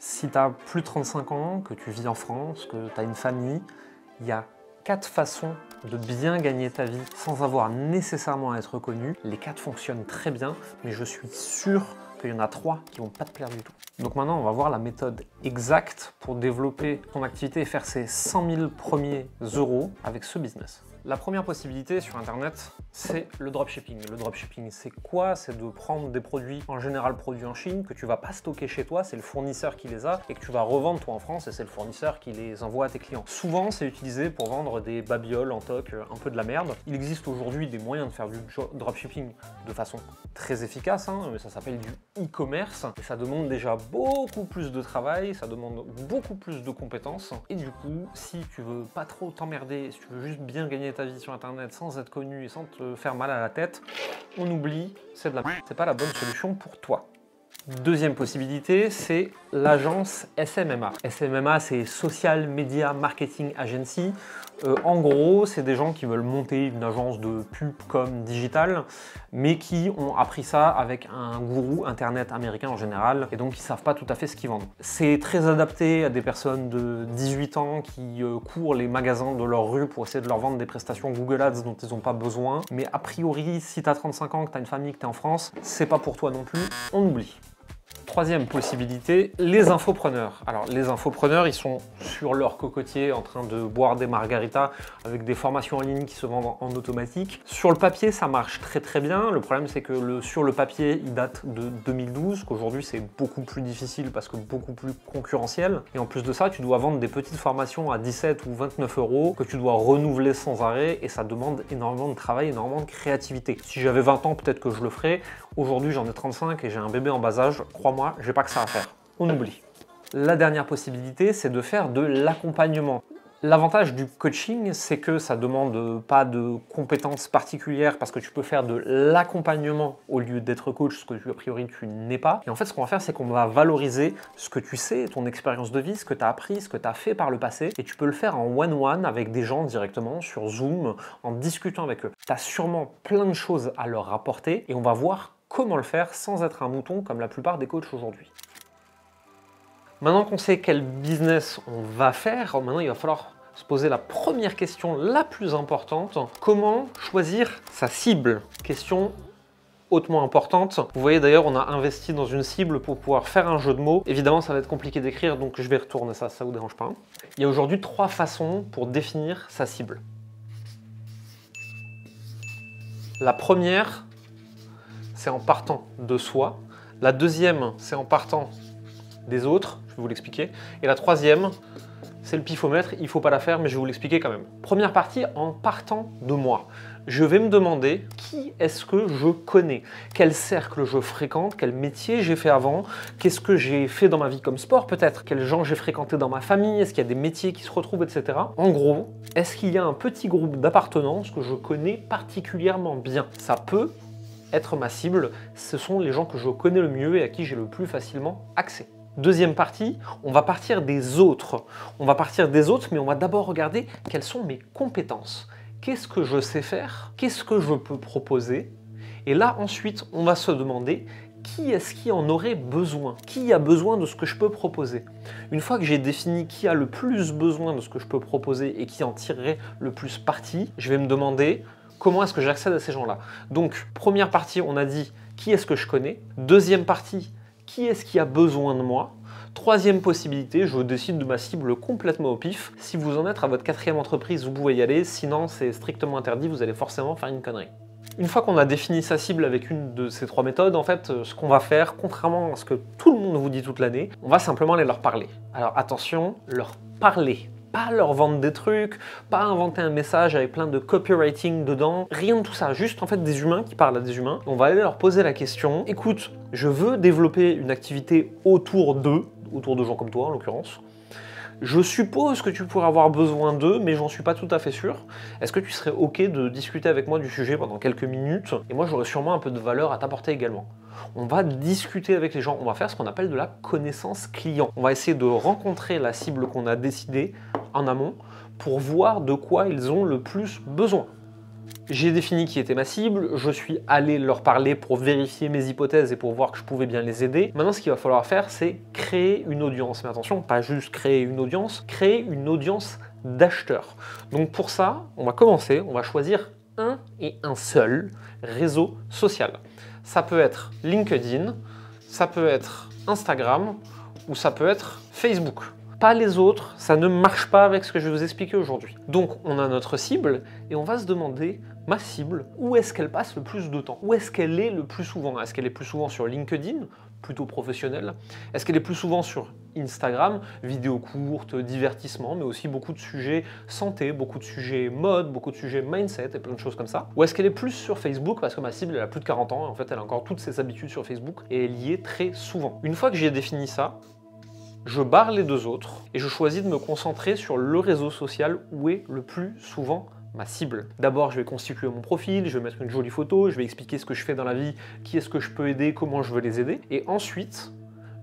Si tu as plus de 35 ans, que tu vis en France, que tu as une famille, il y a 4 façons de bien gagner ta vie sans avoir nécessairement à être connu. Les 4 fonctionnent très bien, mais je suis sûr qu'il y en a 3 qui vont pas te plaire du tout. Donc maintenant, on va voir la méthode exacte pour développer ton activité et faire ses 100 000 premiers euros avec ce business. La première possibilité sur Internet, c'est le dropshipping. Le dropshipping, c'est quoi? C'est de prendre des produits, en général produits en Chine, que tu vas pas stocker chez toi, c'est le fournisseur qui les a, et que tu vas revendre toi en France, et c'est le fournisseur qui les envoie à tes clients. Souvent, c'est utilisé pour vendre des babioles en toc, un peu de la merde. Il existe aujourd'hui des moyens de faire du dropshipping de façon très efficace, mais ça s'appelle du e-commerce, et ça demande déjà beaucoup plus de travail, ça demande beaucoup plus de compétences, et du coup, si tu veux pas trop t'emmerder, si tu veux juste bien gagner ta vie sur Internet sans être connu et sans te faire mal à la tête, on oublie, c'est de la merde. C'est pas la bonne solution pour toi. Deuxième possibilité, c'est l'agence SMMA. SMMA, c'est Social Media Marketing Agency. En gros, c'est des gens qui veulent monter une agence de pub comme digital, mais qui ont appris ça avec un gourou internet américain en général, et donc ils savent pas tout à fait ce qu'ils vendent. C'est très adapté à des personnes de 18 ans qui courent les magasins de leur rue pour essayer de leur vendre des prestations Google Ads dont ils n'ont pas besoin. Mais a priori, si tu as 35 ans, que tu as une famille, que tu es en France, c'est pas pour toi non plus, on oublie. Troisième possibilité, les infopreneurs. Alors les infopreneurs, ils sont sur leur cocotier en train de boire des margaritas avec des formations en ligne qui se vendent en automatique. Sur le papier, ça marche très bien. Le problème, c'est que sur le papier, il date de 2012, qu'aujourd'hui c'est beaucoup plus difficile parce que beaucoup plus concurrentiel. Et en plus de ça, tu dois vendre des petites formations à 17 ou 29 euros que tu dois renouveler sans arrêt, et ça demande énormément de travail, énormément de créativité. Si j'avais 20 ans, peut-être que je le ferais. Aujourd'hui, j'en ai 35 et j'ai un bébé en bas âge. Crois-moi, j'ai pas que ça à faire. On oublie. La dernière possibilité, c'est de faire de l'accompagnement. L'avantage du coaching, c'est que ça demande pas de compétences particulières parce que tu peux faire de l'accompagnement au lieu d'être coach, ce que a priori tu n'es pas. Et en fait, ce qu'on va faire, c'est qu'on va valoriser ce que tu sais, ton expérience de vie, ce que tu as appris, ce que tu as fait par le passé, et tu peux le faire en one-one avec des gens directement sur Zoom, en discutant avec eux. Tu as sûrement plein de choses à leur rapporter et on va voir comment le faire sans être un mouton comme la plupart des coachs aujourd'hui. Maintenant qu'on sait quel business on va faire, maintenant il va falloir se poser la première question la plus importante. Comment choisir sa cible? Question hautement importante. Vous voyez d'ailleurs, on a investi dans une cible pour pouvoir faire un jeu de mots. Évidemment, ça va être compliqué d'écrire, donc je vais retourner ça, ça vous dérange pas. Il y a aujourd'hui 3 façons pour définir sa cible. La première, c'est en partant de soi. La deuxième, c'est en partant des autres, je vais vous l'expliquer. Et la troisième, c'est le pifomètre, il ne faut pas la faire, mais je vais vous l'expliquer quand même. Première partie, en partant de moi. Je vais me demander qui est-ce que je connais, quel cercle je fréquente, quel métier j'ai fait avant, qu'est-ce que j'ai fait dans ma vie comme sport peut-être, quels gens j'ai fréquenté dans ma famille, est-ce qu'il y a des métiers qui se retrouvent, etc. En gros, est-ce qu'il y a un petit groupe d'appartenance que je connais particulièrement bien? Ça peut être ma cible, ce sont les gens que je connais le mieux et à qui j'ai le plus facilement accès. Deuxième partie, on va partir des autres. On va partir des autres, mais on va d'abord regarder quelles sont mes compétences. Qu'est-ce que je sais faire? Qu'est-ce que je peux proposer? Et là, ensuite, on va se demander qui est-ce qui en aurait besoin? Qui a besoin de ce que je peux proposer? Une fois que j'ai défini qui a le plus besoin de ce que je peux proposer et qui en tirerait le plus parti, je vais me demander comment est-ce que j'accède à ces gens-là. Donc, première partie, on a dit qui est-ce que je connais. Deuxième partie, qui est-ce qui a besoin de moi? Troisième possibilité, je décide de ma cible complètement au pif. Si vous en êtes à votre 4e entreprise, vous pouvez y aller. Sinon, c'est strictement interdit, vous allez forcément faire une connerie. Une fois qu'on a défini sa cible avec une de ces 3 méthodes, en fait, ce qu'on va faire, contrairement à ce que tout le monde vous dit toute l'année, on va simplement aller leur parler. Alors attention, leur parler. Pas leur vendre des trucs, pas inventer un message avec plein de copywriting dedans, rien de tout ça, juste en fait des humains qui parlent à des humains. On va aller leur poser la question, écoute, je veux développer une activité autour d'eux, autour de gens comme toi en l'occurrence. Je suppose que tu pourrais avoir besoin d'eux, mais j'en suis pas tout à fait sûr. Est-ce que tu serais OK de discuter avec moi du sujet pendant quelques minutes? Et moi, j'aurais sûrement un peu de valeur à t'apporter également. On va discuter avec les gens, on va faire ce qu'on appelle de la connaissance client. On va essayer de rencontrer la cible qu'on a décidée en amont pour voir de quoi ils ont le plus besoin. J'ai défini qui était ma cible, je suis allé leur parler pour vérifier mes hypothèses et pour voir que je pouvais bien les aider. Maintenant, ce qu'il va falloir faire, c'est créer une audience. Mais attention, pas juste créer une audience d'acheteurs. Donc pour ça, on va commencer, on va choisir un et un seul réseau social. Ça peut être LinkedIn, ça peut être Instagram ou ça peut être Facebook. Pas les autres, ça ne marche pas avec ce que je vais vous expliquer aujourd'hui. Donc on a notre cible et on va se demander, ma cible, où est-ce qu'elle passe le plus de temps? Où est-ce qu'elle est le plus souvent? Est-ce qu'elle est plus souvent sur LinkedIn, plutôt professionnel? Est-ce qu'elle est plus souvent sur Instagram, vidéos courtes, divertissement, mais aussi beaucoup de sujets santé, beaucoup de sujets mode, beaucoup de sujets mindset et plein de choses comme ça? Ou est-ce qu'elle est plus sur Facebook parce que ma cible elle a plus de 40 ans et en fait elle a encore toutes ses habitudes sur Facebook et elle y est très souvent? Une fois que j'ai défini ça, je barre les deux autres et je choisis de me concentrer sur le réseau social où est le plus souvent ma cible. D'abord, je vais constituer mon profil, je vais mettre une jolie photo, je vais expliquer ce que je fais dans la vie, qui est-ce que je peux aider, comment je veux les aider. Et ensuite,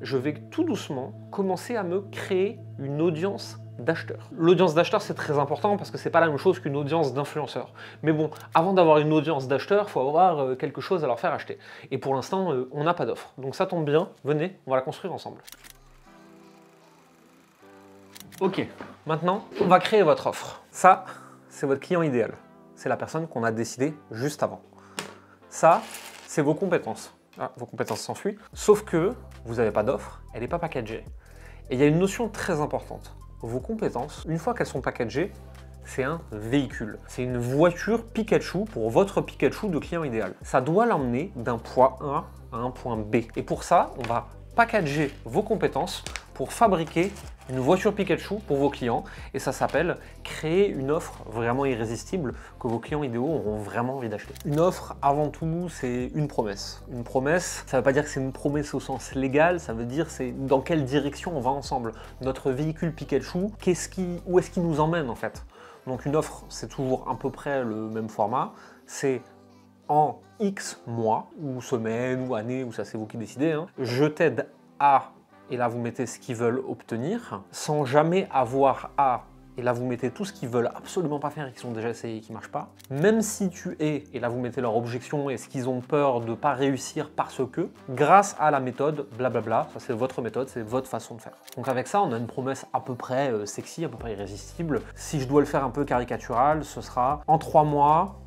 je vais tout doucement commencer à me créer une audience d'acheteurs. L'audience d'acheteurs, c'est très important parce que c'est pas la même chose qu'une audience d'influenceurs. Mais bon, avant d'avoir une audience d'acheteurs, il faut avoir quelque chose à leur faire acheter. Et pour l'instant, on n'a pas d'offre. Donc ça tombe bien, venez, on va la construire ensemble. Ok, maintenant, on va créer votre offre. Ça, c'est votre client idéal. C'est la personne qu'on a décidé juste avant. Ça, c'est vos compétences. Ah, vos compétences s'enfuient. Sauf que vous n'avez pas d'offre, elle n'est pas packagée. Et il y a une notion très importante. Vos compétences, une fois qu'elles sont packagées, c'est un véhicule. C'est une voiture Pikachu pour votre Pikachu de client idéal. Ça doit l'emmener d'un point A à un point B. Et pour ça, on va packager vos compétences pour fabriquer une voiture Pikachu pour vos clients et ça s'appelle créer une offre vraiment irrésistible que vos clients idéaux auront vraiment envie d'acheter. Une offre, avant tout, c'est une promesse. Une promesse, ça ne veut pas dire que c'est une promesse au sens légal, ça veut dire c'est dans quelle direction on va ensemble. Notre véhicule Pikachu, où est-ce qu'il nous emmène en fait? Donc une offre, c'est toujours à peu près le même format, c'est en X mois, ou semaines, ou années, ou ça c'est vous qui décidez, hein. Je t'aide à, et là vous mettez ce qu'ils veulent obtenir, sans jamais avoir à, et là vous mettez tout ce qu'ils veulent absolument pas faire et qu'ils ont déjà essayé et qui ne marche pas. Même si tu es, et là vous mettez leur objection et ce qu'ils ont peur de ne pas réussir parce que, grâce à la méthode, blablabla, ça c'est votre méthode, c'est votre façon de faire. Donc avec ça, on a une promesse à peu près sexy, à peu près irrésistible. Si je dois le faire un peu caricatural, ce sera en 3 mois,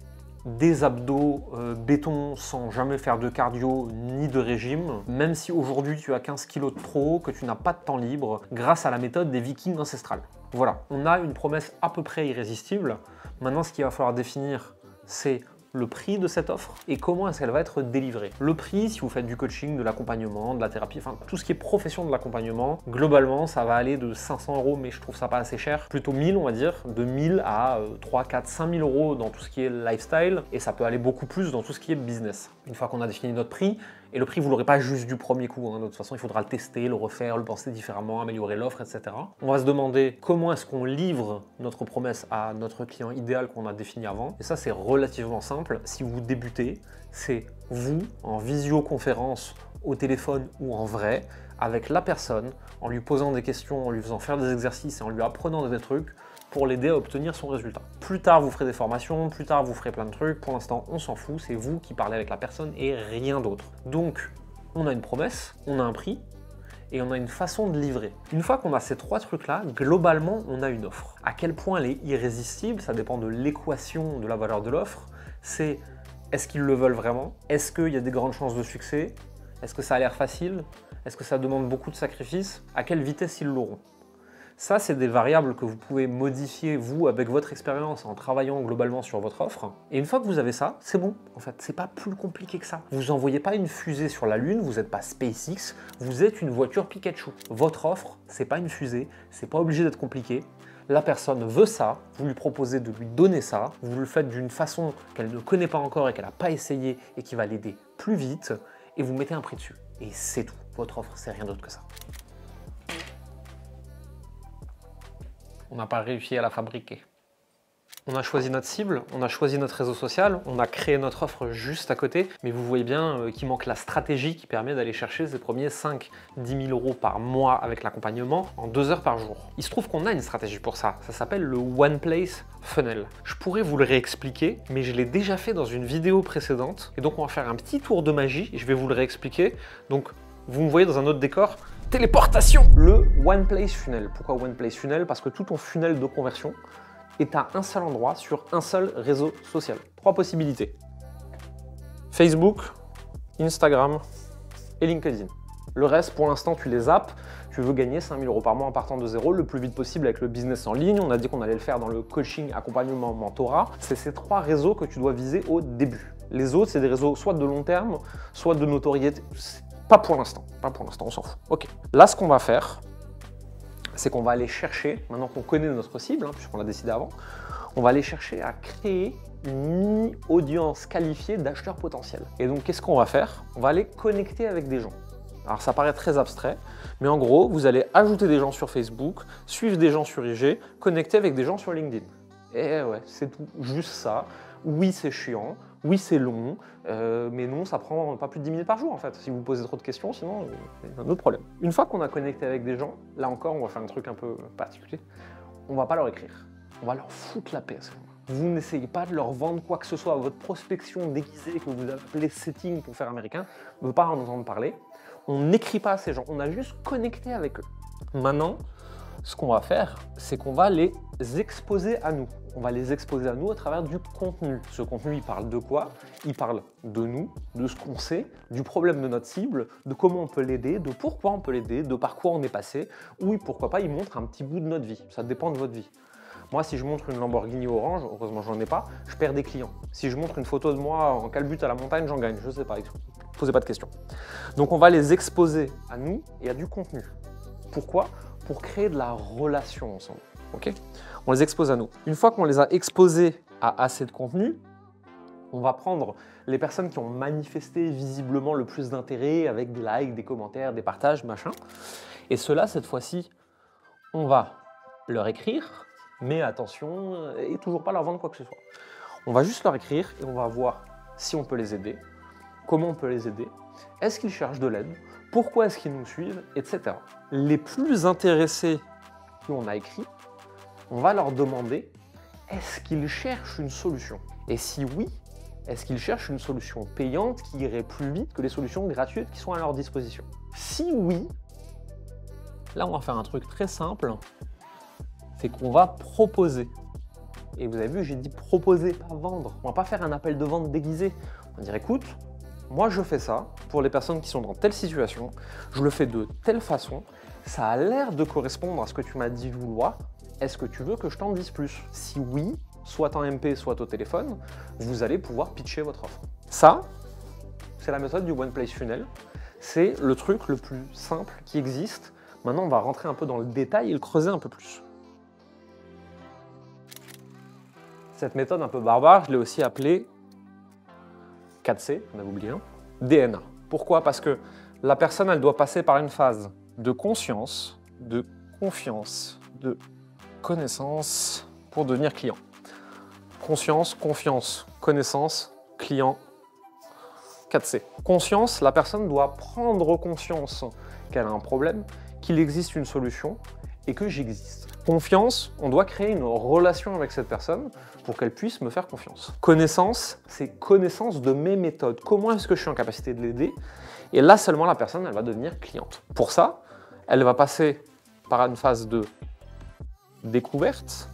des abdos béton sans jamais faire de cardio ni de régime, même si aujourd'hui tu as 15 kilos de trop, que tu n'as pas de temps libre, grâce à la méthode des vikings ancestrales. Voilà, on a une promesse à peu près irrésistible. Maintenant, ce qu'il va falloir définir, c'est le prix de cette offre et comment est-ce qu'elle va être délivrée. Le prix, si vous faites du coaching, de l'accompagnement, de la thérapie, enfin tout ce qui est profession de l'accompagnement, globalement ça va aller de 500 €, mais je trouve ça pas assez cher, plutôt 1000 on va dire, de 1000 à 3, 4, 5000 € dans tout ce qui est lifestyle et ça peut aller beaucoup plus dans tout ce qui est business. Une fois qu'on a défini notre prix, et le prix vous l'aurez pas juste du premier coup, hein. De toute façon il faudra le tester, le refaire, le penser différemment, améliorer l'offre, etc. On va se demander comment est-ce qu'on livre notre promesse à notre client idéal qu'on a défini avant, et ça c'est relativement simple. Si vous débutez, c'est vous en visioconférence, au téléphone ou en vrai, avec la personne, en lui posant des questions, en lui faisant faire des exercices et en lui apprenant des trucs pour l'aider à obtenir son résultat. Plus tard, vous ferez des formations, plus tard, vous ferez plein de trucs. Pour l'instant, on s'en fout, c'est vous qui parlez avec la personne et rien d'autre. Donc, on a une promesse, on a un prix et on a une façon de livrer. Une fois qu'on a ces 3 trucs-là, globalement, on a une offre. À quel point elle est irrésistible, ça dépend de l'équation de la valeur de l'offre. C'est est-ce qu'ils le veulent vraiment? Est-ce qu'il y a des grandes chances de succès? Est-ce que ça a l'air facile? Est-ce que ça demande beaucoup de sacrifices? À quelle vitesse ils l'auront? Ça, c'est des variables que vous pouvez modifier, vous, avec votre expérience, en travaillant globalement sur votre offre. Et une fois que vous avez ça, c'est bon, en fait. C'est pas plus compliqué que ça. Vous n'envoyez pas une fusée sur la Lune, vous n'êtes pas SpaceX, vous êtes une voiture Pikachu. Votre offre, c'est pas une fusée, c'est pas obligé d'être compliqué. La personne veut ça, vous lui proposez de lui donner ça, vous le faites d'une façon qu'elle ne connaît pas encore et qu'elle n'a pas essayé et qui va l'aider plus vite, et vous mettez un prix dessus. Et c'est tout. Votre offre, c'est rien d'autre que ça. On n'a pas réussi à la fabriquer. On a choisi notre cible, on a choisi notre réseau social, on a créé notre offre juste à côté, mais vous voyez bien qu'il manque la stratégie qui permet d'aller chercher ces premiers 5-10 000 euros par mois avec l'accompagnement en 2 heures par jour. Il se trouve qu'on a une stratégie pour ça, ça s'appelle le One Place Funnel. Je pourrais vous le réexpliquer, mais je l'ai déjà fait dans une vidéo précédente, et donc on va faire un petit tour de magie, et je vais vous le réexpliquer. Donc vous me voyez dans un autre décor, téléportation! Le One Place Funnel. Pourquoi One Place Funnel? Parce que tout ton funnel de conversion est à un seul endroit sur un seul réseau social. 3 possibilités. Facebook, Instagram et LinkedIn. Le reste, pour l'instant, tu les zappes. Tu veux gagner 5 000 euros par mois en partant de zéro le plus vite possible avec le business en ligne. On a dit qu'on allait le faire dans le coaching, accompagnement, mentorat. C'est ces 3 réseaux que tu dois viser au début. Les autres, c'est des réseaux soit de long terme, soit de notoriété. Pas pour l'instant, on s'en fout. Ok. Là, ce qu'on va faire, c'est qu'on va aller chercher, maintenant qu'on connaît notre cible, puisqu'on l'a décidé avant, on va aller chercher à créer une mini-audience qualifiée d'acheteurs potentiels. Et donc, qu'est-ce qu'on va faire? On va aller connecter avec des gens. Alors, ça paraît très abstrait, mais en gros, vous allez ajouter des gens sur Facebook, suivre des gens sur IG, connecter avec des gens sur LinkedIn. Et ouais, c'est tout, juste ça. Oui, c'est chiant, oui, c'est long, mais non, ça prend pas plus de 10 minutes par jour en fait. Si vous posez trop de questions, sinon, c'est un autre problème. Une fois qu'on a connecté avec des gens, là encore, on va faire un truc un peu particulier. On va pas leur écrire, on va leur foutre la paix à ce moment-là. Vous n'essayez pas de leur vendre quoi que ce soit. Votre prospection déguisée que vous appelez setting pour faire américain ne veut pas en entendre parler. On n'écrit pas à ces gens, on a juste connecté avec eux. Maintenant, ce qu'on va faire, c'est qu'on va les exposer à nous. On va les exposer à nous à travers du contenu. Ce contenu, il parle de quoi? Il parle de nous, de ce qu'on sait, du problème de notre cible, de comment on peut l'aider, de pourquoi on peut l'aider, de par quoi on est passé. Oui, pourquoi pas, il montre un petit bout de notre vie. Ça dépend de votre vie. Moi, si je montre une Lamborghini orange, heureusement j'en ai pas, je perds des clients. Si je montre une photo de moi en calbute à la montagne, j'en gagne. Je sais pas, posez pas de questions. Donc on va les exposer à nous et à du contenu. Pourquoi? Pour créer de la relation ensemble. Okay, on les expose à nous. Une fois qu'on les a exposés à assez de contenu, on va prendre les personnes qui ont manifesté visiblement le plus d'intérêt avec des likes, des commentaires, des partages, machin. Et ceux-là, cette fois-ci, on va leur écrire, mais attention, et toujours pas leur vendre quoi que ce soit. On va juste leur écrire et on va voir si on peut les aider, comment on peut les aider, est-ce qu'ils cherchent de l'aide, pourquoi est-ce qu'ils nous suivent, etc. Les plus intéressés qui on a écrit, on va leur demander est-ce qu'ils cherchent une solution? Et si oui, est-ce qu'ils cherchent une solution payante qui irait plus vite que les solutions gratuites qui sont à leur disposition? Si oui, là on va faire un truc très simple, c'est qu'on va proposer. Et vous avez vu, j'ai dit proposer, pas vendre. On va pas faire un appel de vente déguisé. On va dire écoute, moi je fais ça pour les personnes qui sont dans telle situation, je le fais de telle façon, ça a l'air de correspondre à ce que tu m'as dit vouloir. Est-ce que tu veux que je t'en dise plus? Si oui, soit en MP, soit au téléphone, vous allez pouvoir pitcher votre offre. Ça, c'est la méthode du One Place Funnel. C'est le truc le plus simple qui existe. Maintenant, on va rentrer un peu dans le détail et le creuser un peu plus. Cette méthode un peu barbare, je l'ai aussi appelée 4C, on a oublié un, DNA. Pourquoi? Parce que la personne, elle doit passer par une phase de conscience, de confiance, de connaissance pour devenir client. Conscience, confiance, connaissance, client, 4C. Conscience, la personne doit prendre conscience qu'elle a un problème, qu'il existe une solution et que j'existe. Confiance, on doit créer une relation avec cette personne pour qu'elle puisse me faire confiance. Connaissance, c'est connaissance de mes méthodes. Comment est-ce que je suis en capacité de l'aider? Et là seulement la personne, elle va devenir cliente. Pour ça, elle va passer par une phase de découverte,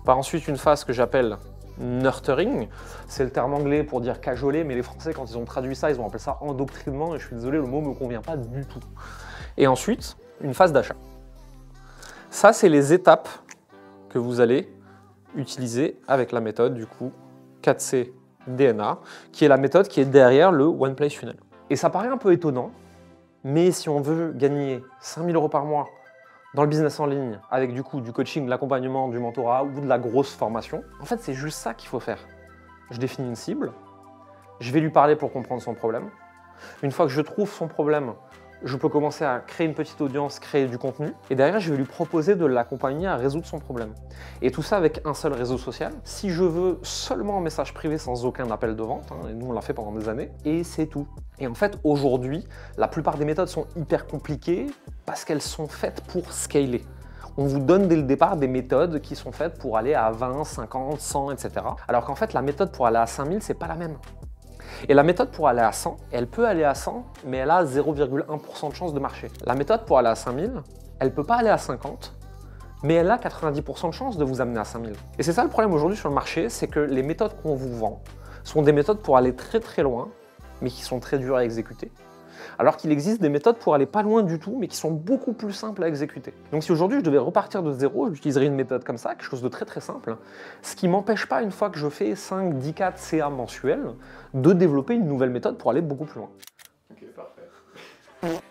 par ensuite une phase que j'appelle nurturing, c'est le terme anglais pour dire cajoler, mais les Français quand ils ont traduit ça, ils ont appelé ça endoctrinement et je suis désolé, le mot ne me convient pas du tout. Et ensuite, une phase d'achat. Ça, c'est les étapes que vous allez utiliser avec la méthode du coup 4C DNA, qui est la méthode qui est derrière le One Place Funnel. Et ça paraît un peu étonnant, mais si on veut gagner 5 000 euros par mois dans le business en ligne, avec du coup du coaching, de l'accompagnement, du mentorat ou de la grosse formation, en fait c'est juste ça qu'il faut faire. Je définis une cible, je vais lui parler pour comprendre son problème. Une fois que je trouve son problème, je peux commencer à créer une petite audience, créer du contenu, et derrière, je vais lui proposer de l'accompagner à résoudre son problème. Et tout ça avec un seul réseau social. Si je veux seulement un message privé sans aucun appel de vente, et nous on l'a fait pendant des années, et c'est tout. Et en fait, aujourd'hui, la plupart des méthodes sont hyper compliquées parce qu'elles sont faites pour scaler. On vous donne dès le départ des méthodes qui sont faites pour aller à 20, 50, 100, etc. Alors qu'en fait, la méthode pour aller à 5000, c'est pas la même. Et la méthode pour aller à 100, elle peut aller à 100, mais elle a 0,1% de chance de marcher. La méthode pour aller à 5000, elle peut pas aller à 50, mais elle a 90% de chance de vous amener à 5000. Et c'est ça le problème aujourd'hui sur le marché, c'est que les méthodes qu'on vous vend sont des méthodes pour aller très très loin, mais qui sont très dures à exécuter. Alors qu'il existe des méthodes pour aller pas loin du tout, mais qui sont beaucoup plus simples à exécuter. Donc si aujourd'hui je devais repartir de zéro, j'utiliserais une méthode comme ça, quelque chose de très très simple, ce qui m'empêche pas, une fois que je fais 5, 10 4 CA mensuels, de développer une nouvelle méthode pour aller beaucoup plus loin. Ok, parfait.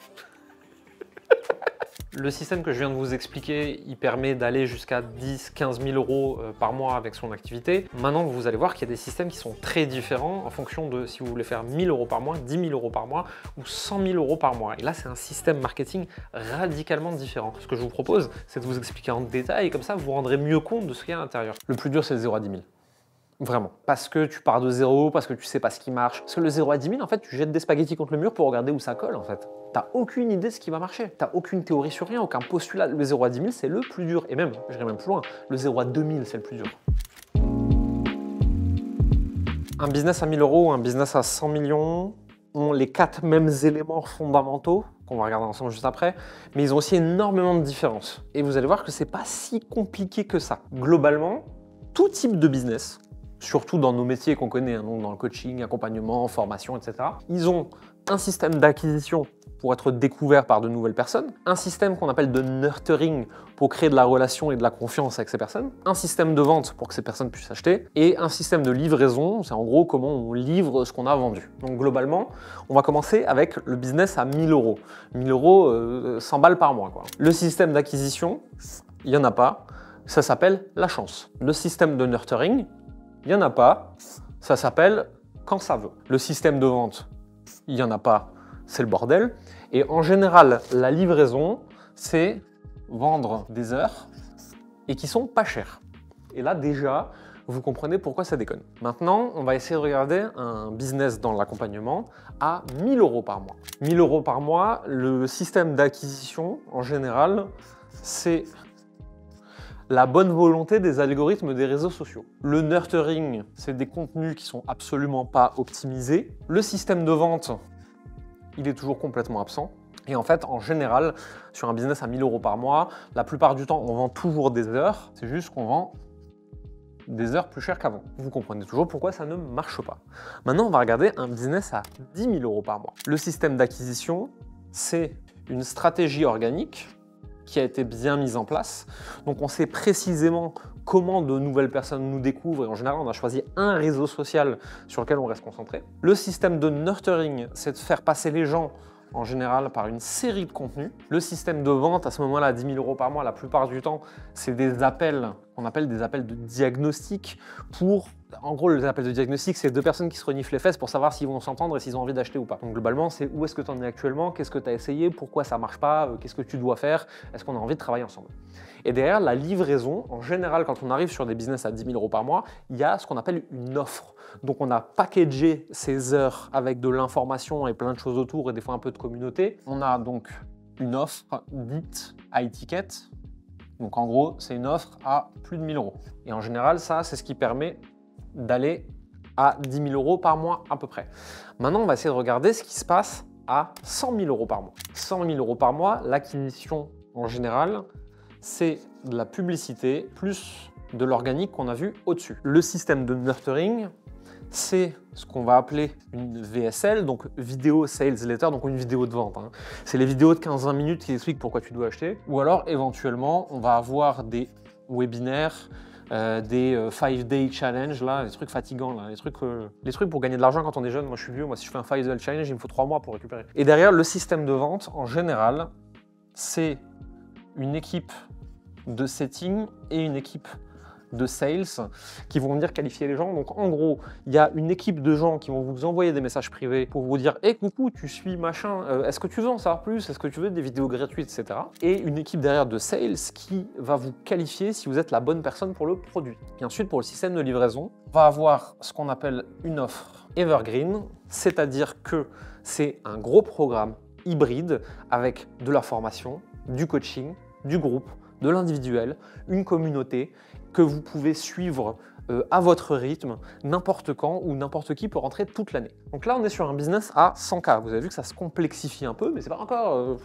Le système que je viens de vous expliquer, il permet d'aller jusqu'à 10 15 000 euros par mois avec son activité. Maintenant, vous allez voir qu'il y a des systèmes qui sont très différents en fonction de si vous voulez faire 1 000 euros par mois, 10 000 euros par mois ou 100 000 euros par mois. Et là, c'est un système marketing radicalement différent. Ce que je vous propose, c'est de vous expliquer en détail et comme ça, vous vous rendrez mieux compte de ce qu'il y a à l'intérieur. Le plus dur, c'est le 0 à 10 000. Vraiment. Parce que tu pars de zéro, parce que tu sais pas ce qui marche. Parce que le 0 à 10 000, en fait, tu jettes des spaghettis contre le mur pour regarder où ça colle, en fait. T'as aucune idée de ce qui va marcher. T'as aucune théorie sur rien, aucun postulat. Le 0 à 10 000, c'est le plus dur. Et même, j'irai même plus loin, le 0 à 2000, c'est le plus dur. Un business à 1000 euros ou un business à 100 millions ont les 4 mêmes éléments fondamentaux qu'on va regarder ensemble juste après, mais ils ont aussi énormément de différences. Et vous allez voir que c'est pas si compliqué que ça. Globalement, tout type de business, surtout dans nos métiers qu'on connaît, hein, donc dans le coaching, accompagnement, formation, etc. Ils ont un système d'acquisition pour être découvert par de nouvelles personnes, un système qu'on appelle de nurturing pour créer de la relation et de la confiance avec ces personnes, un système de vente pour que ces personnes puissent acheter, et un système de livraison, c'est en gros comment on livre ce qu'on a vendu. Donc globalement, on va commencer avec le business à 1000 euros. 1000 euros, 100 balles par mois, quoi. Le système d'acquisition, il n'y en a pas, ça s'appelle la chance. Le système de nurturing, il n'y en a pas, ça s'appelle quand ça veut. Le système de vente, il n'y en a pas, c'est le bordel. Et en général, la livraison, c'est vendre des heures et qui sont pas chères. Et là, déjà, vous comprenez pourquoi ça déconne. Maintenant, on va essayer de regarder un business dans l'accompagnement à 1000 euros par mois. 1000 euros par mois, le système d'acquisition, en général, c'est la bonne volonté des algorithmes des réseaux sociaux. Le nurturing, c'est des contenus qui sont absolument pas optimisés. Le système de vente, il est toujours complètement absent. Et en fait, en général, sur un business à 1000 euros par mois, la plupart du temps, on vend toujours des heures. C'est juste qu'on vend des heures plus chères qu'avant. Vous comprenez toujours pourquoi ça ne marche pas. Maintenant, on va regarder un business à 10 000 euros par mois. Le système d'acquisition, c'est une stratégie organique qui a été bien mise en place. Donc on sait précisément comment de nouvelles personnes nous découvrent et en général on a choisi un réseau social sur lequel on reste concentré. Le système de nurturing, c'est de faire passer les gens en général par une série de contenus. Le système de vente à ce moment-là à 10 000 euros par mois, la plupart du temps, c'est des appels, on appelle des appels de diagnostic pour... En gros, les appels de diagnostic, c'est deux personnes qui se reniflent les fesses pour savoir s'ils vont s'entendre et s'ils ont envie d'acheter ou pas. Donc globalement, c'est où est-ce que tu en es actuellement, qu'est-ce que tu as essayé, pourquoi ça marche pas, qu'est-ce que tu dois faire, est-ce qu'on a envie de travailler ensemble. Et derrière, la livraison, en général, quand on arrive sur des business à 10 000 euros par mois, il y a ce qu'on appelle une offre. Donc on a packagé ces heures avec de l'information et plein de choses autour et des fois un peu de communauté. On a donc une offre dite high ticket. Donc en gros, c'est une offre à plus de 1000 euros. Et en général, ça, c'est ce qui permet d'aller à 10 000 euros par mois à peu près. Maintenant, on va essayer de regarder ce qui se passe à 100 000 euros par mois. 100 000 euros par mois, l'acquisition en général, c'est de la publicité plus de l'organique qu'on a vu au-dessus. Le système de nurturing, c'est ce qu'on va appeler une VSL, donc Video Sales Letter, donc une vidéo de vente. Hein. C'est les vidéos de 15-20 minutes qui expliquent pourquoi tu dois acheter. Ou alors, éventuellement, on va avoir des webinaires, des 5-day challenge, là, les trucs fatigants, là, les trucs pour gagner de l'argent quand on est jeune. Moi, je suis vieux. Moi, si je fais un 5-day challenge, il me faut 3 mois pour récupérer. Et derrière, le système de vente, en général, c'est une équipe de setting et une équipe de sales qui vont venir qualifier les gens. Donc en gros, il y a une équipe de gens qui vont vous envoyer des messages privés pour vous dire hey, coucou, tu suis machin, est-ce que tu veux en savoir plus, est-ce que tu veux des vidéos gratuites, etc. Et une équipe derrière de sales qui va vous qualifier si vous êtes la bonne personne pour le produit. Et ensuite, pour le système de livraison, on va avoir ce qu'on appelle une offre evergreen, c'est-à-dire que c'est un gros programme hybride avec de la formation, du coaching, du groupe, de l'individuel, une communauté que vous pouvez suivre à votre rythme, n'importe quand ou n'importe qui peut rentrer toute l'année. Donc là, on est sur un business à 100K. Vous avez vu que ça se complexifie un peu, mais c'est pas encore...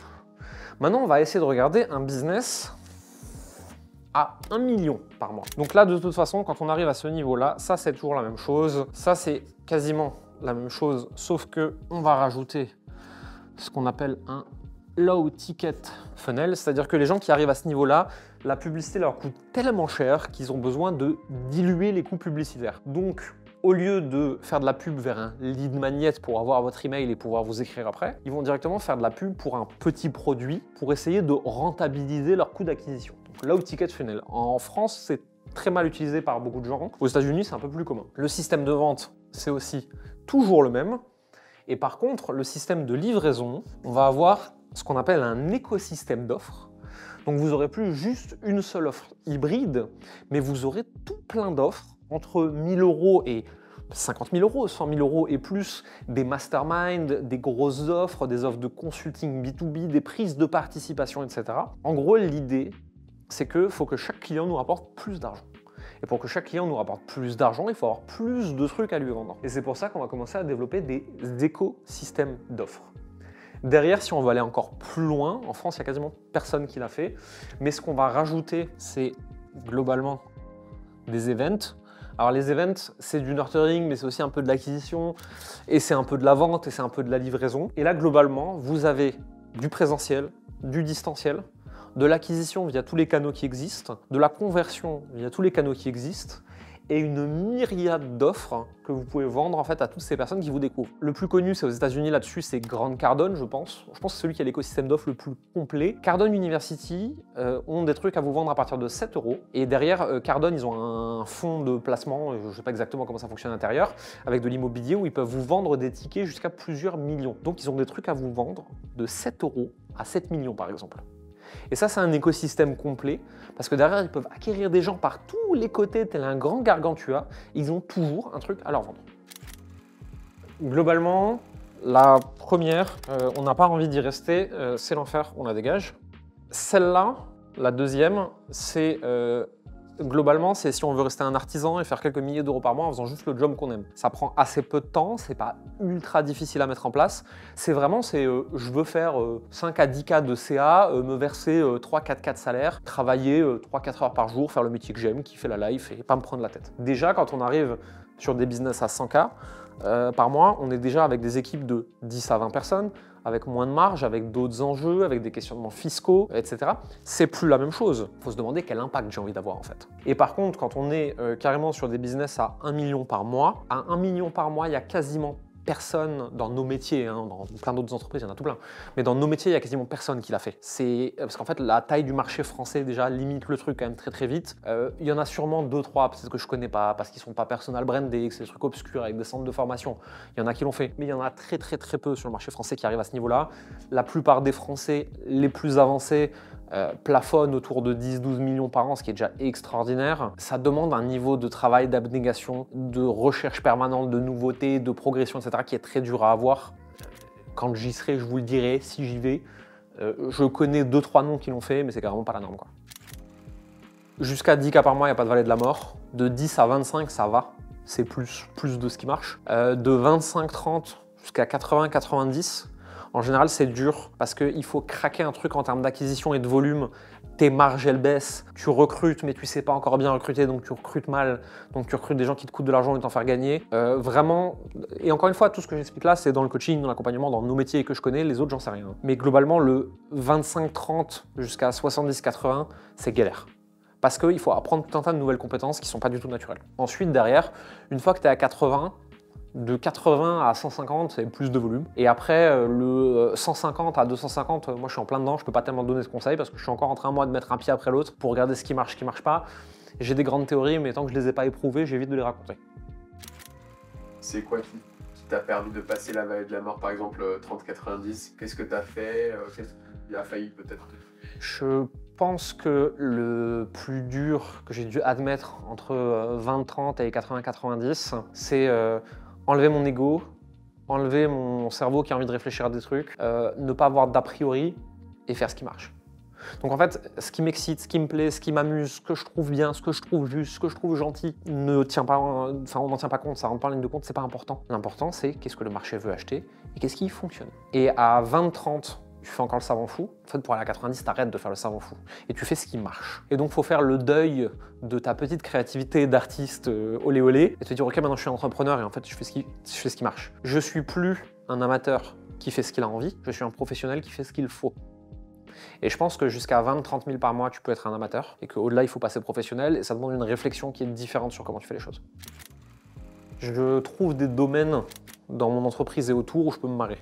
Maintenant, on va essayer de regarder un business à 1 million par mois. Donc là, de toute façon, quand on arrive à ce niveau-là, ça, c'est toujours la même chose. Ça, c'est quasiment la même chose, sauf que on va rajouter ce qu'on appelle un low ticket funnel, c'est-à-dire que les gens qui arrivent à ce niveau-là, la publicité leur coûte tellement cher qu'ils ont besoin de diluer les coûts publicitaires. Donc, au lieu de faire de la pub vers un lead magnet pour avoir votre email et pouvoir vous écrire après, ils vont directement faire de la pub pour un petit produit pour essayer de rentabiliser leur coût d'acquisition. Donc, low ticket funnel. En France, c'est très mal utilisé par beaucoup de gens. Aux États-Unis, c'est un peu plus commun. Le système de vente, c'est aussi toujours le même. Et par contre, le système de livraison, on va avoir ce qu'on appelle un écosystème d'offres. Donc vous n'aurez plus juste une seule offre hybride, mais vous aurez tout plein d'offres entre 1000 € et 50 000 €, 100 000 € et plus, des masterminds, des grosses offres, des offres de consulting B2B, des prises de participation, etc. En gros, l'idée, c'est qu'il faut que chaque client nous rapporte plus d'argent. Et pour que chaque client nous rapporte plus d'argent, il faut avoir plus de trucs à lui vendre. Et c'est pour ça qu'on va commencer à développer des écosystèmes d'offres. Derrière, si on veut aller encore plus loin, en France, il n'y a quasiment personne qui l'a fait. Mais ce qu'on va rajouter, c'est globalement des events. Alors les events, c'est du nurturing, mais c'est aussi un peu de l'acquisition, et c'est un peu de la vente, et c'est un peu de la livraison. Et là, globalement, vous avez du présentiel, du distanciel, de l'acquisition via tous les canaux qui existent, de la conversion via tous les canaux qui existent, et une myriade d'offres que vous pouvez vendre en fait à toutes ces personnes qui vous découvrent. Le plus connu, c'est aux États-Unis là-dessus, c'est Grant Cardone, je pense. Je pense que c'est celui qui a l'écosystème d'offres le plus complet. Cardone University ont des trucs à vous vendre à partir de 7 €. Et derrière, Cardone, ils ont un fonds de placement, je ne sais pas exactement comment ça fonctionne à l'intérieur, avec de l'immobilier où ils peuvent vous vendre des tickets jusqu'à plusieurs millions. Donc ils ont des trucs à vous vendre de 7 € à 7 millions par exemple. Et ça, c'est un écosystème complet, parce que derrière, ils peuvent acquérir des gens par tous les côtés, tel un grand gargantua. Ils ont toujours un truc à leur vendre. Globalement, la première, on n'a pas envie d'y rester, c'est l'enfer, on la dégage. Celle-là, la deuxième, c'est globalement, c'est si on veut rester un artisan et faire quelques milliers d'euros par mois en faisant juste le job qu'on aime. Ça prend assez peu de temps, c'est pas ultra difficile à mettre en place. C'est vraiment, je veux faire 5 à 10 K de CA, me verser 3-4 K de salaire, travailler 3-4 heures par jour, faire le métier que j'aime, kiffer la life et pas me prendre la tête. Déjà, quand on arrive sur des business à 100 K par mois, on est déjà avec des équipes de 10 à 20 personnes, avec moins de marge, avec d'autres enjeux, avec des questionnements fiscaux, etc. C'est plus la même chose. Il faut se demander quel impact j'ai envie d'avoir en fait. Et par contre, quand on est carrément sur des business à 1 million par mois, à 1 million par mois, il y a quasiment personne dans nos métiers, hein, dans plein d'autres entreprises, il y en a tout plein, mais dans nos métiers, il y a quasiment personne qui l'a fait. C'est parce qu'en fait, la taille du marché français déjà limite le truc quand même très très vite. Il y en a sûrement 2-3, peut-être que je connais pas, parce qu'ils sont pas personal brandés, que c'est des trucs obscurs avec des centres de formation. Il y en a qui l'ont fait, mais il y en a très très très peu sur le marché français qui arrivent à ce niveau-là. La plupart des Français les plus avancés plafonne autour de 10-12 millions par an, ce qui est déjà extraordinaire. Ça demande un niveau de travail, d'abnégation, de recherche permanente, de nouveautés, de progression, etc., qui est très dur à avoir. Quand j'y serai, je vous le dirai, si j'y vais. Je connais 2-3 noms qui l'ont fait, mais c'est carrément pas la norme, quoi. Jusqu'à 10 K par mois, il n'y a pas de vallée de la mort. De 10 à 25, ça va. C'est plus de ce qui marche. De 25-30 jusqu'à 80-90, en général, c'est dur parce qu'il faut craquer un truc en termes d'acquisition et de volume. Tes marges, elles baissent. Tu recrutes, mais tu sais pas encore bien recruter, donc tu recrutes mal. Donc tu recrutes des gens qui te coûtent de l'argent et t'en faire gagner. Vraiment, et encore une fois, tout ce que j'explique là, c'est dans le coaching, dans l'accompagnement, dans nos métiers que je connais. Les autres, j'en sais rien. Mais globalement, le 25-30 jusqu'à 70-80, c'est galère. Parce qu'il faut apprendre tout un tas de nouvelles compétences qui ne sont pas du tout naturelles. Ensuite, derrière, une fois que tu es à 80, de 80 à 150, c'est plus de volume. Et après, le 150 à 250, moi je suis en plein dedans, je peux pas tellement donner ce conseil parce que je suis encore en train moi de mettre un pied après l'autre pour regarder ce qui marche pas. J'ai des grandes théories, mais tant que je les ai pas éprouvées, j'évite de les raconter. C'est quoi qui t'a permis de passer la vallée de la mort, par exemple 30-90? Qu'est-ce que t'as fait? Qu'est-ce qui a failli peut-être? Je pense que le plus dur que j'ai dû admettre entre 20-30 et 80-90, c'est enlever mon ego, enlever mon cerveau qui a envie de réfléchir à des trucs, ne pas avoir d'a priori et faire ce qui marche. Donc en fait, ce qui m'excite, ce qui me plaît, ce qui m'amuse, ce que je trouve bien, ce que je trouve juste, ce que je trouve gentil, ne tient pas, enfin on n'en tient pas compte, ça rentre pas en ligne de compte, c'est pas important. L'important c'est qu'est-ce que le marché veut acheter et qu'est-ce qui fonctionne. Et à 20-30, tu fais encore le savant fou. En fait, pour aller à 90, t'arrêtes de faire le savant fou et tu fais ce qui marche. Et donc, il faut faire le deuil de ta petite créativité d'artiste olé olé et te dire, ok, maintenant je suis entrepreneur et en fait, je fais ce qui marche. Je suis plus un amateur qui fait ce qu'il a envie, je suis un professionnel qui fait ce qu'il faut. Et je pense que jusqu'à 20-30 000 par mois, tu peux être un amateur et qu'au-delà, il faut passer professionnel et ça demande une réflexion qui est différente sur comment tu fais les choses. Je trouve des domaines dans mon entreprise et autour où je peux me marrer.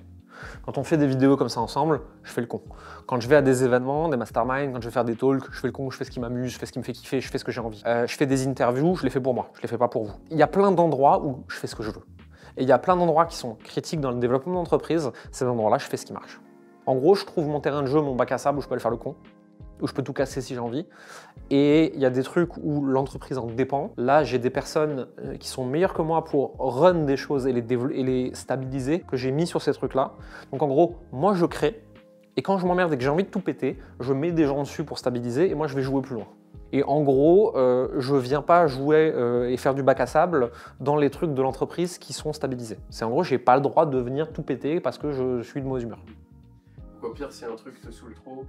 Quand on fait des vidéos comme ça ensemble, je fais le con. Quand je vais à des événements, des masterminds, quand je vais faire des talks, je fais le con, je fais ce qui m'amuse, je fais ce qui me fait kiffer, je fais ce que j'ai envie. Je fais des interviews, je les fais pour moi, je les fais pas pour vous. Il y a plein d'endroits où je fais ce que je veux. Et il y a plein d'endroits qui sont critiques dans le développement d'entreprise. Ces endroits-là, je fais ce qui marche. En gros, je trouve mon terrain de jeu, mon bac à sable où je peux aller faire le con, où je peux tout casser si j'ai envie. Et il y a des trucs où l'entreprise en dépend. Là, j'ai des personnes qui sont meilleures que moi pour run des choses et les stabiliser, que j'ai mis sur ces trucs-là. Donc en gros, moi je crée, et quand je m'emmerde et que j'ai envie de tout péter, je mets des gens dessus pour stabiliser, et moi je vais jouer plus loin. Et en gros, je viens pas jouer et faire du bac à sable dans les trucs de l'entreprise qui sont stabilisés. C'est en gros, j'ai pas le droit de venir tout péter parce que je suis de mauvaise humeur. Au pire, si un truc te saoule trop,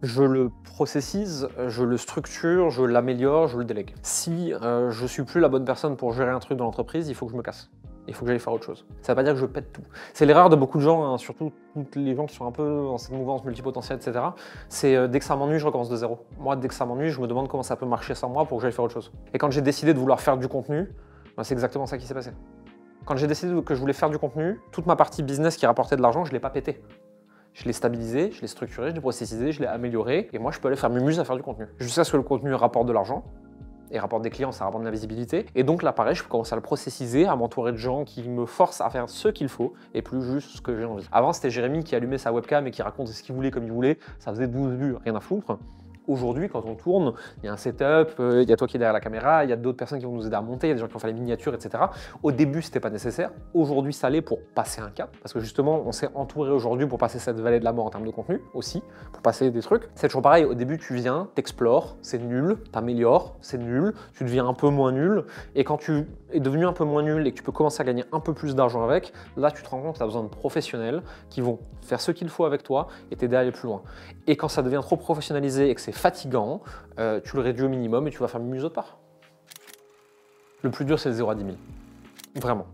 je le processise, je le structure, je l'améliore, je le délègue. Si je suis plus la bonne personne pour gérer un truc dans l'entreprise, il faut que je me casse. Il faut que j'aille faire autre chose. Ça ne veut pas dire que je pète tout. C'est l'erreur de beaucoup de gens, hein, surtout tous les gens qui sont un peu dans cette mouvance multipotentielle, etc. C'est dès que ça m'ennuie, je recommence de zéro. Moi, dès que ça m'ennuie, je me demande comment ça peut marcher sans moi pour que j'aille faire autre chose. Et quand j'ai décidé de vouloir faire du contenu, ben, c'est exactement ça qui s'est passé. Quand j'ai décidé que je voulais faire du contenu, toute ma partie business qui rapportait de l'argent, je ne l'ai pas pété. Je l'ai stabilisé, je l'ai structuré, je l'ai processisé, je l'ai amélioré, et moi je peux aller faire mumuse à faire du contenu. Jusqu'à ce que le contenu rapporte de l'argent, et rapporte des clients, ça rapporte de la visibilité, et donc là pareil, je peux commencer à le processiser, à m'entourer de gens qui me forcent à faire ce qu'il faut, et plus juste ce que j'ai envie. Avant c'était Jérémy qui allumait sa webcam et qui racontait ce qu'il voulait comme il voulait, ça faisait 12 vues, rien à foutre. Aujourd'hui, quand on tourne, il y a un setup, il y a toi qui es derrière la caméra, il y a d'autres personnes qui vont nous aider à monter, il y a des gens qui vont faire les miniatures, etc. Au début, c'était pas nécessaire. Aujourd'hui, ça l'est pour passer un cap, parce que justement, on s'est entouré aujourd'hui pour passer cette vallée de la mort en termes de contenu aussi, pour passer des trucs. C'est toujours pareil, au début, tu viens, t'explores, c'est nul, t'améliores, c'est nul, tu deviens un peu moins nul, et quand tu es devenu un peu moins nul et que tu peux commencer à gagner un peu plus d'argent avec, là, tu te rends compte que tu as besoin de professionnels qui vont faire ce qu'il faut avec toi et t'aider à aller plus loin. Et quand ça devient trop professionnalisé et que c'est fatigant, tu le réduis au minimum et tu vas faire mieux autre part. Le plus dur, c'est le 0 à 10 000. Vraiment.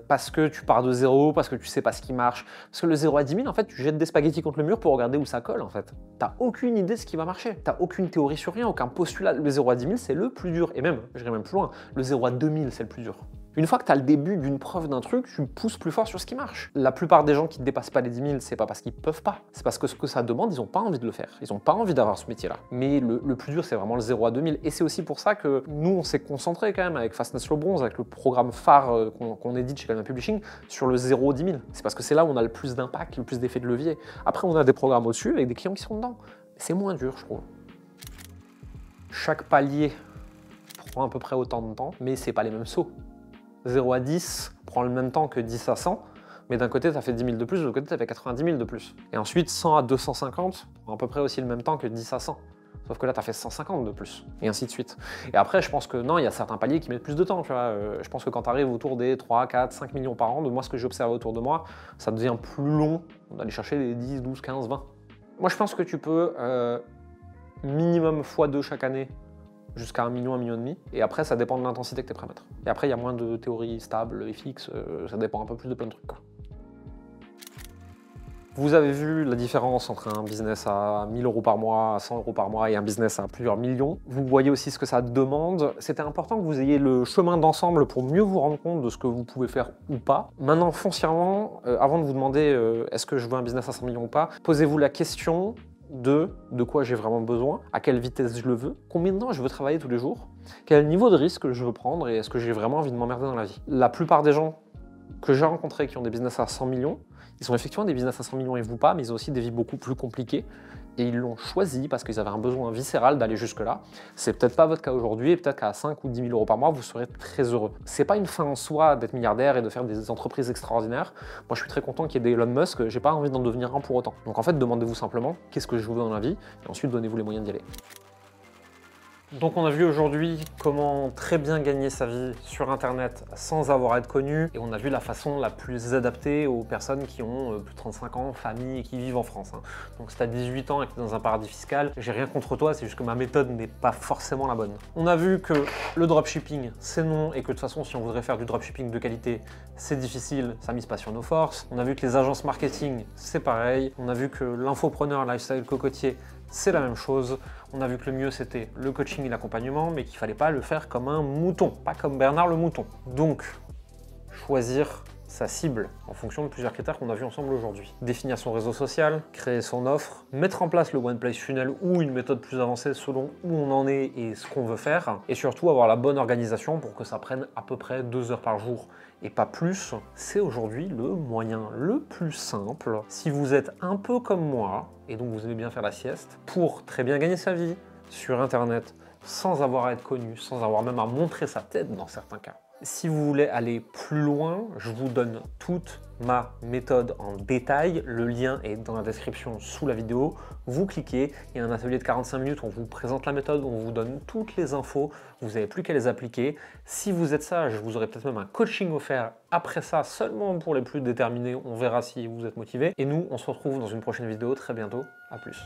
Parce que tu pars de zéro, parce que tu sais pas ce qui marche. Parce que le 0 à 10 000, en fait, tu jettes des spaghettis contre le mur pour regarder où ça colle, en fait. T'as aucune idée de ce qui va marcher. T'as aucune théorie sur rien, aucun postulat. Le 0 à 10 000, c'est le plus dur. Et même, j'irai même plus loin, le 0 à 2000, c'est le plus dur. Une fois que tu as le début d'une preuve d'un truc, tu pousses plus fort sur ce qui marche. La plupart des gens qui ne dépassent pas les 10 000, c'est pas parce qu'ils peuvent pas. C'est parce que ce que ça demande, ils n'ont pas envie de le faire. Ils n'ont pas envie d'avoir ce métier-là. Mais le plus dur, c'est vraiment le 0 à 2000. Et c'est aussi pour ça que nous, on s'est concentré quand même avec Fastness Slow Bronze, avec le programme phare qu'on édite chez Calma Publishing, sur le 0 au 10 000. C'est parce que c'est là où on a le plus d'impact, le plus d'effet de levier. Après, on a des programmes au-dessus avec des clients qui sont dedans. C'est moins dur, je trouve. Chaque palier prend à peu près autant de temps, mais c'est pas les mêmes sauts. 0 à 10 prend le même temps que 10 à 100, mais d'un côté, tu as fait 10 000 de plus, de l'autre côté, tu as fait 90 000 de plus. Et ensuite, 100 à 250 prend à peu près aussi le même temps que 10 à 100. Sauf que là, tu as fait 150 de plus, et ainsi de suite. Et après, je pense que non, il y a certains paliers qui mettent plus de temps. Tu vois. Je pense que quand tu arrives autour des 3, 4, 5 millions par an, de moi, ce que j'observe autour de moi, ça devient plus long d'aller chercher les 10, 12, 15, 20. Moi, je pense que tu peux minimum x2 chaque année, jusqu'à 1 million, 1,5 million. Et après, ça dépend de l'intensité que tu es prêt à mettre. Et après, il y a moins de théories stables et fixes, ça dépend un peu plus de plein de trucs, quoi. Vous avez vu la différence entre un business à 1 000 € par mois, à 100 € par mois et un business à plusieurs millions. Vous voyez aussi ce que ça demande. C'était important que vous ayez le chemin d'ensemble pour mieux vous rendre compte de ce que vous pouvez faire ou pas. Maintenant, foncièrement, avant de vous demander est-ce que je veux un business à 100 millions ou pas, posez-vous la question de quoi j'ai vraiment besoin, à quelle vitesse je le veux, combien de temps je veux travailler tous les jours, quel niveau de risque je veux prendre et est-ce que j'ai vraiment envie de m'emmerder dans la vie. La plupart des gens que j'ai rencontrés qui ont des business à 100 millions, ils ont effectivement des business à 100 millions et vous pas, mais ils ont aussi des vies beaucoup plus compliquées. Et ils l'ont choisi parce qu'ils avaient un besoin viscéral d'aller jusque-là. C'est peut-être pas votre cas aujourd'hui, et peut-être qu'à 5 ou 10 000 euros par mois, vous serez très heureux. C'est pas une fin en soi d'être milliardaire et de faire des entreprises extraordinaires. Moi, je suis très content qu'il y ait des Elon Musk, j'ai pas envie d'en devenir un pour autant. Donc en fait, demandez-vous simplement qu'est-ce que je veux dans la vie, et ensuite donnez-vous les moyens d'y aller. Donc on a vu aujourd'hui comment très bien gagner sa vie sur internet sans avoir à être connu, et on a vu la façon la plus adaptée aux personnes qui ont plus de 35 ans, famille et qui vivent en France. Donc si tu as 18 ans et que tu es dans un paradis fiscal, j'ai rien contre toi, c'est juste que ma méthode n'est pas forcément la bonne. On a vu que le dropshipping c'est non, et que de toute façon si on voudrait faire du dropshipping de qualité c'est difficile, ça mise pas sur nos forces. On a vu que les agences marketing c'est pareil. On a vu que l'infopreneur lifestyle cocotier c'est la même chose. On a vu que le mieux c'était le coaching et l'accompagnement, mais qu'il fallait pas le faire comme un mouton, pas comme Bernard le mouton. Donc, choisir sa cible en fonction de plusieurs critères qu'on a vus ensemble aujourd'hui. Définir son réseau social, créer son offre, mettre en place le One Place Funnel ou une méthode plus avancée selon où on en est et ce qu'on veut faire, et surtout avoir la bonne organisation pour que ça prenne à peu près 2 heures par jour et pas plus. C'est aujourd'hui le moyen le plus simple, si vous êtes un peu comme moi, et donc vous aimez bien faire la sieste, pour très bien gagner sa vie sur internet, sans avoir à être connu, sans avoir même à montrer sa tête dans certains cas. Si vous voulez aller plus loin, je vous donne toute ma méthode en détail. Le lien est dans la description sous la vidéo. Vous cliquez, il y a un atelier de 45 minutes, on vous présente la méthode, on vous donne toutes les infos, vous n'avez plus qu'à les appliquer. Si vous êtes sage, vous aurez peut-être même un coaching offert après ça, seulement pour les plus déterminés, on verra si vous êtes motivé. Et nous, on se retrouve dans une prochaine vidéo très bientôt, à plus.